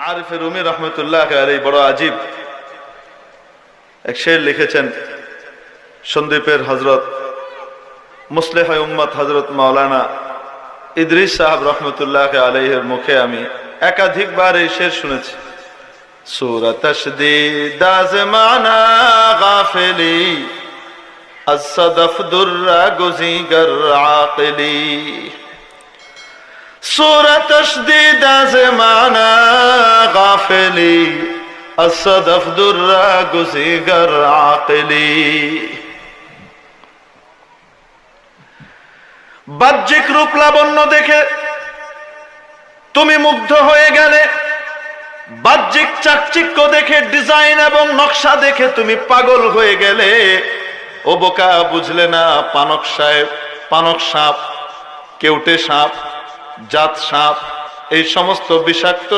আরিফ রুমি রহমতুল্লাহ আলাইহি বড় আজীব এক শের লিখেছেন। সন্দ্বীপের হযরত মুসলিহ উম্মত হযরত মাওলানা ইদ্রিস সাহেব রহমতুল্লাহ আলাইহির মুখে আমি একাধিকবার এই শের শুনেছি। সূরা Tashdid আজমানা গাফিলি as-sadaf durra guzigar aqili সূরা Tashdid আজমানা গাফিলি as-sadaf durra guzigar aqili। বাহ্যিক রূপ লাবণ্য দেখে তুমি মুগ্ধ হয়ে গেলে, বাহ্যিক চাকচিক্য দেখে, ডিজাইন এবং নকশা দেখে তুমি পাগল হয়ে গেলে। ও বোকা, বুঝলে না পানক সাহেব, পানক সাপ, কেউটে সাপ, জাত সাপ, এই সমস্ত বিষাক্ত